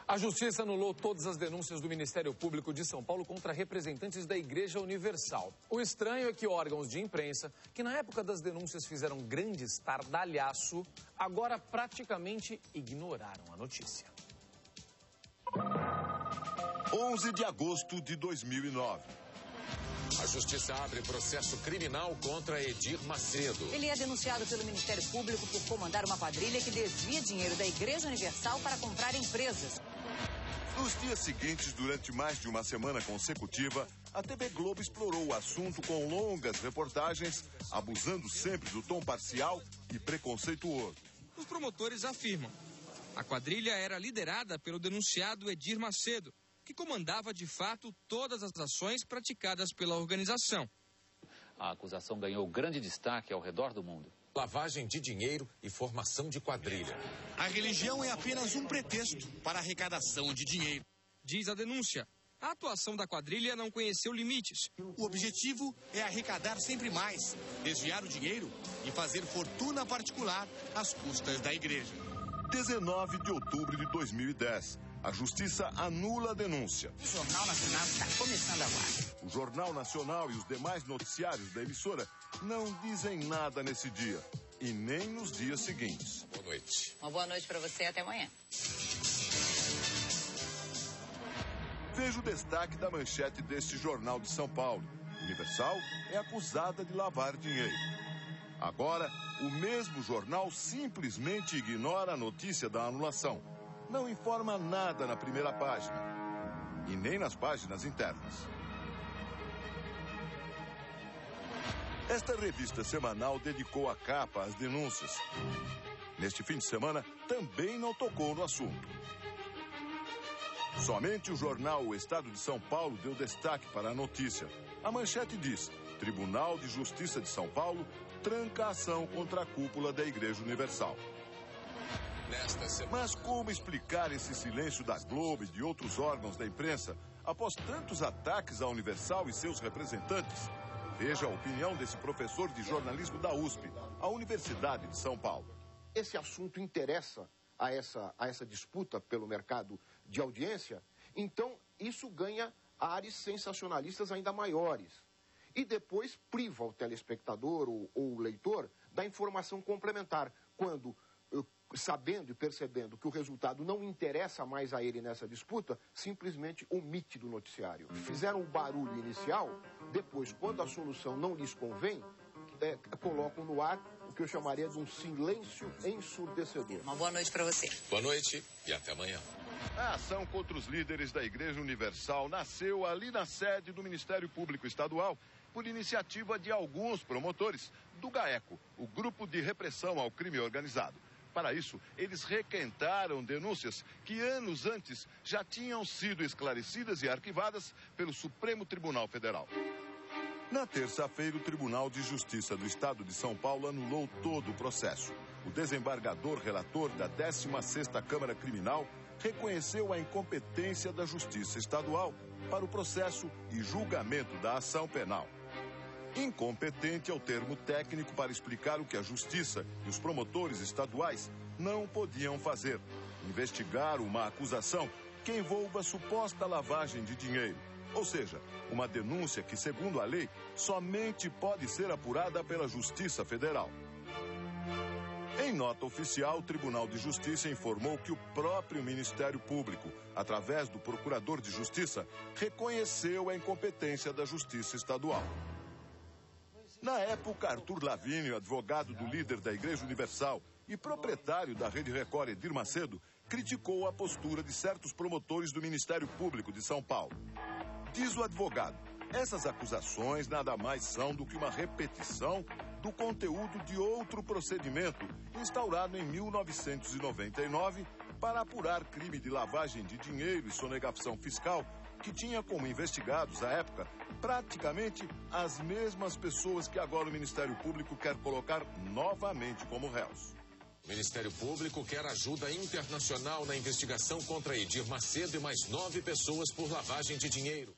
A Justiça anulou todas as denúncias do Ministério Público de São Paulo contra representantes da Igreja Universal. O estranho é que órgãos de imprensa, que na época das denúncias fizeram grande estardalhaço, agora praticamente ignoraram a notícia. 11 de agosto de 2009. A Justiça abre processo criminal contra Edir Macedo. Ele é denunciado pelo Ministério Público por comandar uma quadrilha que desvia dinheiro da Igreja Universal para comprar empresas. Nos dias seguintes, durante mais de uma semana consecutiva, a TV Globo explorou o assunto com longas reportagens, abusando sempre do tom parcial e preconceituoso. Os promotores afirmam: a quadrilha era liderada pelo denunciado Edir Macedo, que comandava de fato todas as ações praticadas pela organização. A acusação ganhou grande destaque ao redor do mundo. Lavagem de dinheiro e formação de quadrilha. A religião é apenas um pretexto para arrecadação de dinheiro. Diz a denúncia. A atuação da quadrilha não conheceu limites. O objetivo é arrecadar sempre mais, desviar o dinheiro e fazer fortuna particular às custas da igreja. 19 de outubro de 2010. A Justiça anula a denúncia. O Jornal Nacional está começando agora. O Jornal Nacional e os demais noticiários da emissora não dizem nada nesse dia. E nem nos dias seguintes. Boa noite. Uma boa noite para você, até amanhã. Veja o destaque da manchete deste jornal de São Paulo. Universal é acusada de lavar dinheiro. Agora, o mesmo jornal simplesmente ignora a notícia da anulação. Não informa nada na primeira página. E nem nas páginas internas. Esta revista semanal dedicou a capa às denúncias. Neste fim de semana, também não tocou no assunto. Somente o jornal O Estado de São Paulo deu destaque para a notícia. A manchete diz: Tribunal de Justiça de São Paulo tranca a ação contra a cúpula da Igreja Universal. Mas como explicar esse silêncio da Globo e de outros órgãos da imprensa após tantos ataques à Universal e seus representantes? Veja a opinião desse professor de jornalismo da USP, a Universidade de São Paulo. Esse assunto interessa a essa disputa pelo mercado de audiência, então isso ganha áreas sensacionalistas ainda maiores. E depois priva o telespectador ou o leitor da informação complementar, quando, sabendo e percebendo que o resultado não interessa mais a ele nessa disputa, simplesmente omite do noticiário. Fizeram o barulho inicial, depois, quando a solução não lhes convém, colocam no ar o que eu chamaria de um silêncio ensurdecedor. Uma boa noite para você. Boa noite e até amanhã. A ação contra os líderes da Igreja Universal nasceu ali na sede do Ministério Público Estadual, por iniciativa de alguns promotores do GAECO, o Grupo de Repressão ao Crime Organizado. Para isso, eles requentaram denúncias que anos antes já tinham sido esclarecidas e arquivadas pelo Supremo Tribunal Federal. Na terça-feira, o Tribunal de Justiça do Estado de São Paulo anulou todo o processo. O desembargador relator da 16ª Câmara Criminal reconheceu a incompetência da Justiça Estadual para o processo e julgamento da ação penal. Incompetente é o termo técnico para explicar o que a Justiça e os promotores estaduais não podiam fazer: investigar uma acusação que envolva suposta lavagem de dinheiro. Ou seja, uma denúncia que, segundo a lei, somente pode ser apurada pela Justiça Federal. Em nota oficial, o Tribunal de Justiça informou que o próprio Ministério Público, através do Procurador de Justiça, reconheceu a incompetência da Justiça Estadual. Na época, Arthur Lavínio, advogado do líder da Igreja Universal e proprietário da Rede Record, Edir Macedo, criticou a postura de certos promotores do Ministério Público de São Paulo. Diz o advogado: essas acusações nada mais são do que uma repetição do conteúdo de outro procedimento instaurado em 1999 para apurar crime de lavagem de dinheiro e sonegação fiscal, que tinha como investigados, à época, praticamente as mesmas pessoas que agora o Ministério Público quer colocar novamente como réus. O Ministério Público quer ajuda internacional na investigação contra Edir Macedo e mais 9 pessoas por lavagem de dinheiro.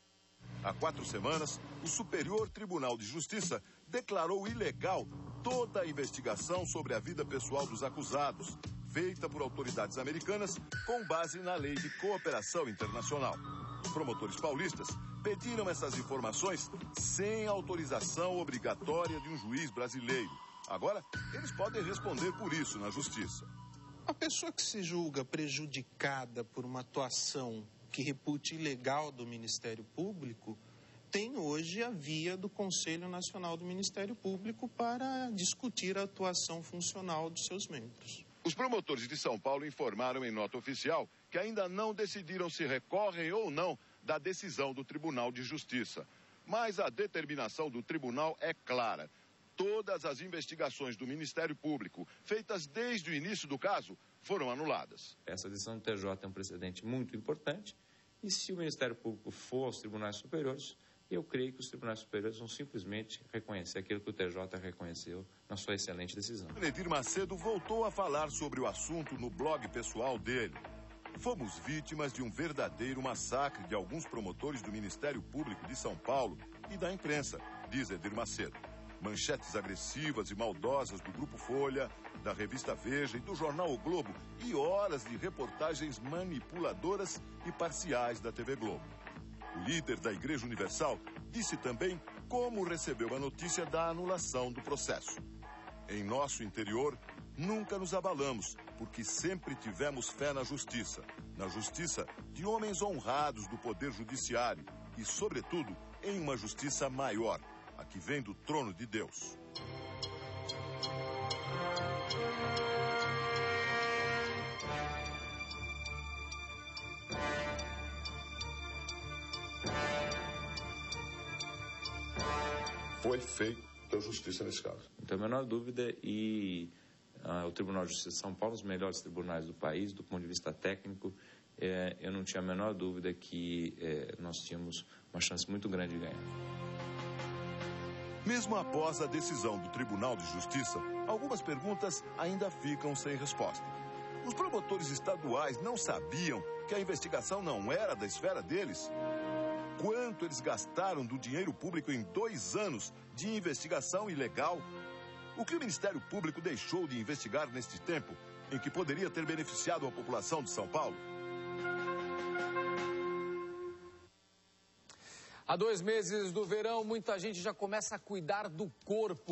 Há 4 semanas, o Superior Tribunal de Justiça declarou ilegal toda a investigação sobre a vida pessoal dos acusados, feita por autoridades americanas com base na Lei de Cooperação Internacional. Os promotores paulistas pediram essas informações sem autorização obrigatória de um juiz brasileiro. Agora, eles podem responder por isso na justiça. A pessoa que se julga prejudicada por uma atuação que repute ilegal do Ministério Público tem hoje a via do Conselho Nacional do Ministério Público para discutir a atuação funcional dos seus membros. Os promotores de São Paulo informaram em nota oficial que ainda não decidiram se recorrem ou não da decisão do Tribunal de Justiça. Mas a determinação do tribunal é clara. Todas as investigações do Ministério Público, feitas desde o início do caso, foram anuladas. Essa decisão do TJ é um precedente muito importante e se o Ministério Público for aos tribunais superiores, eu creio que os tribunais superiores vão simplesmente reconhecer aquilo que o TJ reconheceu na sua excelente decisão. Edir Macedo voltou a falar sobre o assunto no blog pessoal dele. Fomos vítimas de um verdadeiro massacre de alguns promotores do Ministério Público de São Paulo e da imprensa, diz Edir Macedo. Manchetes agressivas e maldosas do Grupo Folha, da revista Veja e do jornal O Globo e horas de reportagens manipuladoras e parciais da TV Globo. O líder da Igreja Universal disse também como recebeu a notícia da anulação do processo. Em nosso interior, nunca nos abalamos, porque sempre tivemos fé na justiça de homens honrados do Poder Judiciário e, sobretudo, em uma justiça maior, a que vem do trono de Deus. Foi feita justiça nesse caso. Não tenho a menor dúvida e o Tribunal de Justiça de São Paulo, os melhores tribunais do país, do ponto de vista técnico, eu não tinha a menor dúvida que nós tínhamos uma chance muito grande de ganhar. Mesmo após a decisão do Tribunal de Justiça, algumas perguntas ainda ficam sem resposta. Os promotores estaduais não sabiam que a investigação não era da esfera deles? Quanto eles gastaram do dinheiro público em 2 anos de investigação ilegal? O que o Ministério Público deixou de investigar neste tempo, em que poderia ter beneficiado a população de São Paulo? Há 2 meses do verão, muita gente já começa a cuidar do corpo.